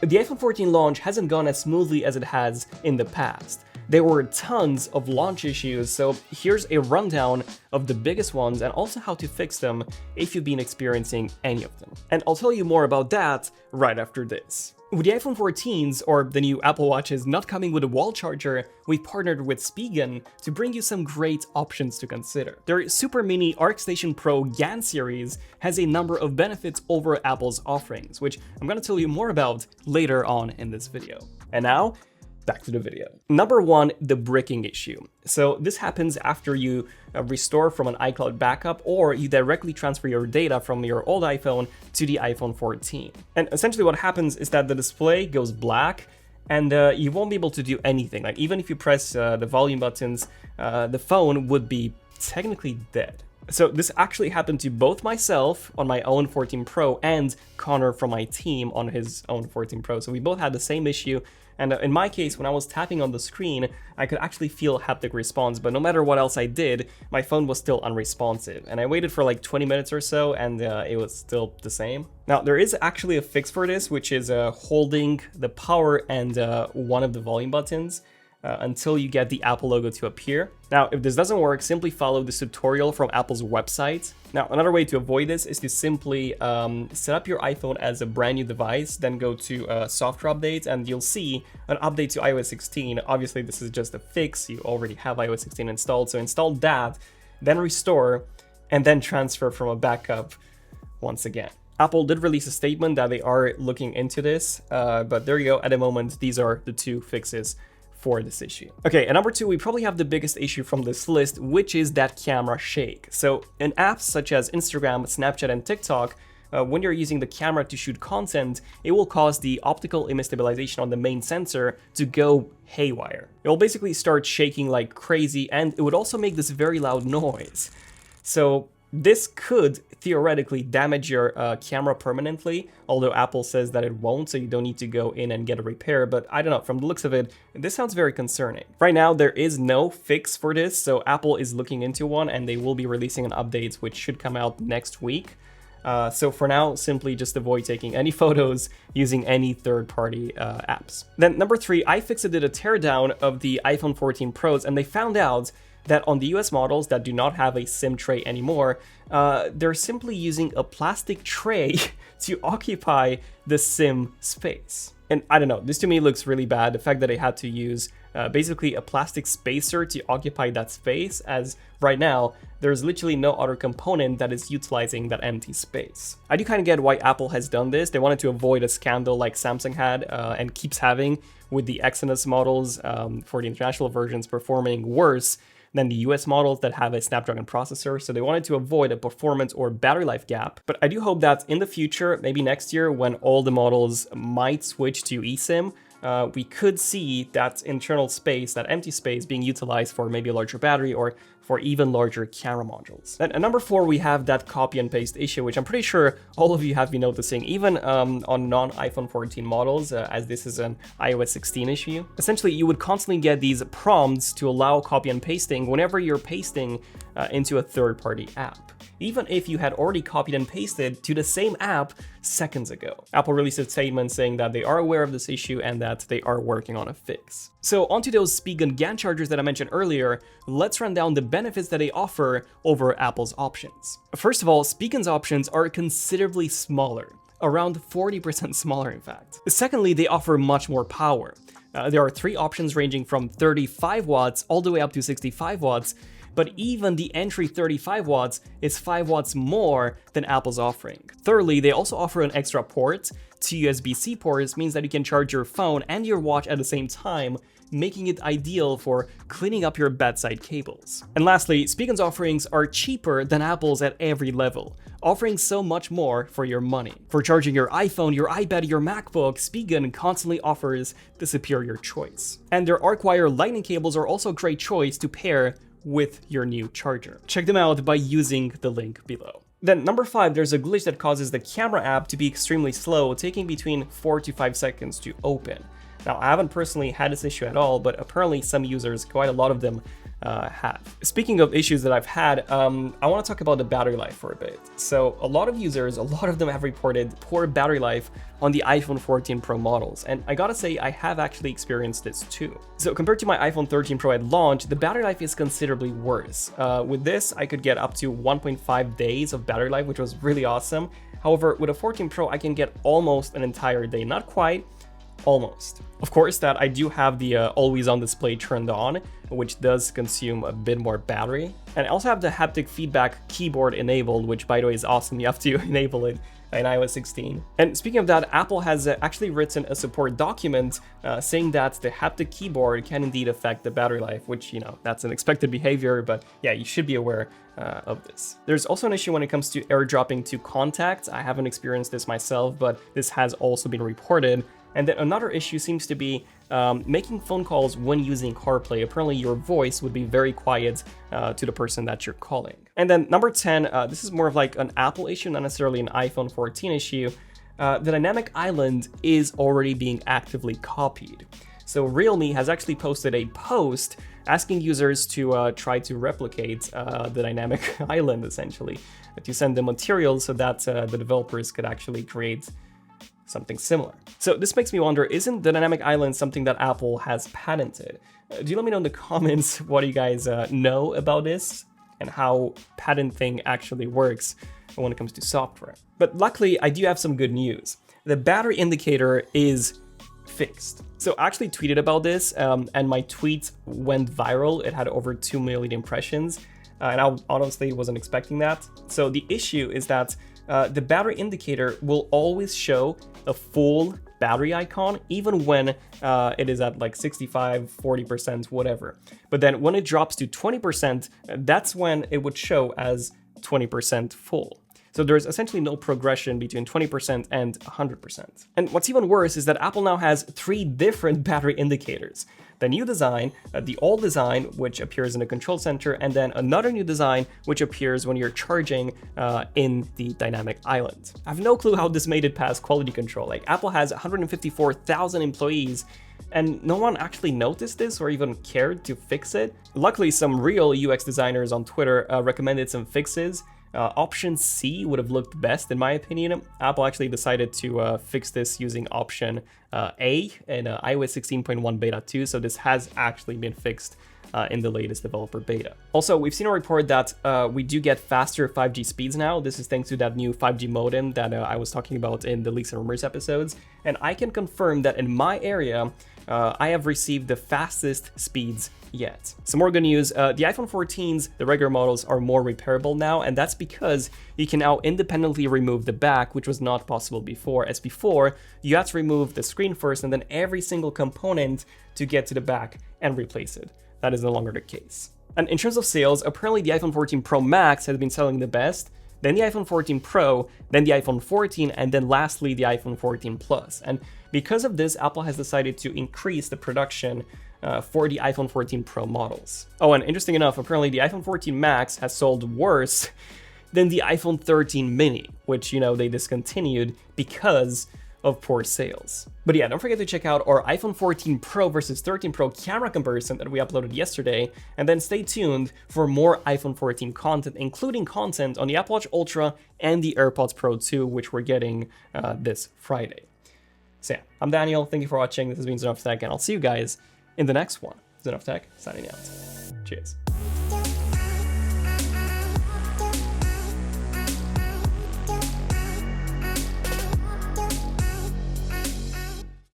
The iPhone 14 launch hasn't gone as smoothly as it has in the past. There were tons of launch issues, so here's a rundown of the biggest ones and also how to fix them if you've been experiencing any of them. And I'll tell you more about that right after this. With the iPhone 14s, or the new Apple Watches, not coming with a wall charger, we've partnered with Spigen to bring you some great options to consider. Their Super Mini ArcStation Pro GaN series has a number of benefits over Apple's offerings, which I'm going to tell you more about later on in this video. And now, back to the video. Number one, the bricking issue. So this happens after you restore from an iCloud backup, or you directly transfer your data from your old iPhone to the iPhone 14. And essentially what happens is that the display goes black and you won't be able to do anything. Like even if you press the volume buttons, the phone would be technically dead. So this actually happened to both myself on my own 14 Pro and Connor from my team on his own 14 Pro. So we both had the same issue. And in my case, when I was tapping on the screen, I could actually feel haptic response, but no matter what else I did, my phone was still unresponsive. And I waited for like 20 minutes or so, and it was still the same. Now, there is actually a fix for this, which is holding the power and one of the volume buttons until you get the Apple logo to appear. Now, if this doesn't work, simply follow this tutorial from Apple's website. Now, another way to avoid this is to simply set up your iPhone as a brand new device, then go to software updates, and you'll see an update to iOS 16. Obviously, this is just a fix. You already have iOS 16 installed, so install that, then restore, and then transfer from a backup once again. Apple did release a statement that they are looking into this, but there you go. At the moment, these are the two fixes for this issue. Okay, and number two, we probably have the biggest issue from this list, which is that camera shake. So in apps such as Instagram, Snapchat, and TikTok, when you're using the camera to shoot content, it will cause the optical image stabilization on the main sensor to go haywire. It will basically start shaking like crazy, and it would also make this very loud noise. So this could theoretically damage your camera permanently, although Apple says that it won't, so you don't need to go in and get a repair. But I don't know, from the looks of it, this sounds very concerning. Right now, there is no fix for this, so Apple is looking into one, and they will be releasing an update, which should come out next week. So for now, simply just avoid taking any photos using any third-party apps. Then number three, iFixit did a teardown of the iPhone 14 Pros, and they found out that on the US models that do not have a SIM tray anymore, they're simply using a plastic tray to occupy the SIM space. And I don't know, this to me looks really bad. The fact that they had to use basically a plastic spacer to occupy that space, as right now, there's literally no other component that is utilizing that empty space. I do kind of get why Apple has done this. They wanted to avoid a scandal like Samsung had and keeps having with the Exynos models for the international versions performing worse than the US models that have a Snapdragon processor, so they wanted to avoid a performance or battery life gap. But I do hope that in the future, maybe next year, when all the models might switch to eSIM, we could see that internal space, that empty space, being utilized for maybe a larger battery or for even larger camera modules. And at number four, we have that copy and paste issue, which I'm pretty sure all of you have been noticing, even on non-iPhone 14 models, as this is an iOS 16 issue. Essentially, you would constantly get these prompts to allow copy and pasting whenever you're pasting into a third-party app, even if you had already copied and pasted to the same app seconds ago. Apple released a statement saying that they are aware of this issue and that they are working on a fix. So onto those Spigen GaN chargers that I mentioned earlier, let's run down the benefits that they offer over Apple's options. First of all, Spigen's options are considerably smaller, around 40% smaller in fact. Secondly, they offer much more power. There are three options ranging from 35 watts all the way up to 65 watts, but even the entry 35 watts is 5 watts more than Apple's offering. Thirdly, they also offer an extra port. Two USB-C ports means that you can charge your phone and your watch at the same time, making it ideal for cleaning up your bedside cables. And lastly, Spigen's offerings are cheaper than Apple's at every level, offering so much more for your money. For charging your iPhone, your iPad, your MacBook, Spigen constantly offers the superior choice. And their ArcWire lightning cables are also a great choice to pair with your new charger. Check them out by using the link below. Then number five, there's a glitch that causes the camera app to be extremely slow, taking between 4 to 5 seconds to open. Now, I haven't personally had this issue at all, but apparently some users, quite a lot of them, have. Speaking of issues that I've had, I want to talk about the battery life for a bit. So a lot of users, a lot of them have reported poor battery life on the iPhone 14 Pro models, and I gotta say, I have actually experienced this too. So compared to my iPhone 13 Pro at launch, the battery life is considerably worse. With this, I could get up to 1.5 days of battery life, which was really awesome. However, with a 14 Pro, I can get almost an entire day, not quite, almost. Of course, that I do have the always on display turned on, which does consume a bit more battery. And I also have the haptic feedback keyboard enabled, which by the way is awesome. You have to enable it in iOS 16. And speaking of that, Apple has actually written a support document saying that the haptic keyboard can indeed affect the battery life, which, you know, that's an expected behavior, but yeah, you should be aware of this. There's also an issue when it comes to airdropping to contacts. I haven't experienced this myself, but this has also been reported. And then another issue seems to be making phone calls when using CarPlay. Apparently your voice would be very quiet to the person that you're calling. And then number 10, this is more of like an Apple issue, not necessarily an iPhone 14 issue. The dynamic island is already being actively copied. So Realme has actually posted a post asking users to try to replicate the dynamic island, essentially, to send them materials so that the developers could actually create something similar. So this makes me wonder, isn't the dynamic island something that Apple has patented? Do let me know in the comments what you guys know about this and how patenting actually works when it comes to software. But luckily, I do have some good news. The battery indicator is fixed. So I actually tweeted about this and my tweet went viral. It had over 2 million impressions and I honestly wasn't expecting that. So the issue is that the battery indicator will always show a full battery icon, even when it is at like 65, 40%, whatever. But then when it drops to 20%, that's when it would show as 20% full. So there's essentially no progression between 20% and 100%. And what's even worse is that Apple now has 3 different battery indicators. The new design, the old design, which appears in the control center, and then another new design, which appears when you're charging in the dynamic island. I have no clue how this made it past quality control. Like, Apple has 154,000 employees, and no one actually noticed this or even cared to fix it. Luckily, some real UX designers on Twitter recommended some fixes. Option C would have looked best in my opinion. Apple actually decided to fix this using option A in iOS 16.1 beta 2, so this has actually been fixed in the latest developer beta. Also, we've seen a report that we do get faster 5G speeds now. This is thanks to that new 5G modem that I was talking about in the Leaks and Rumors episodes, and I can confirm that in my area, I have received the fastest speeds yet. Some more good news, the iPhone 14s, the regular models, are more repairable now, and that's because you can now independently remove the back, which was not possible before. As before, you had to remove the screen first and then every single component to get to the back and replace it. That is no longer the case. And in terms of sales, apparently the iPhone 14 Pro Max has been selling the best, then the iPhone 14 Pro, then the iPhone 14, and then lastly the iPhone 14 Plus. And because of this, Apple has decided to increase the production for the iPhone 14 Pro models. Oh, and interesting enough, apparently the iPhone 14 Max has sold worse than the iPhone 13 Mini, which, you know, they discontinued because of poor sales. But yeah, don't forget to check out our iPhone 14 Pro versus 13 Pro camera comparison that we uploaded yesterday, and then stay tuned for more iPhone 14 content, including content on the Apple Watch Ultra and the AirPods Pro 2, which we're getting this Friday. So yeah, I'm Daniel, thank you for watching, this has been ZONEofTECH, and I'll see you guys in the next one. ZONEofTECH, signing out. Cheers.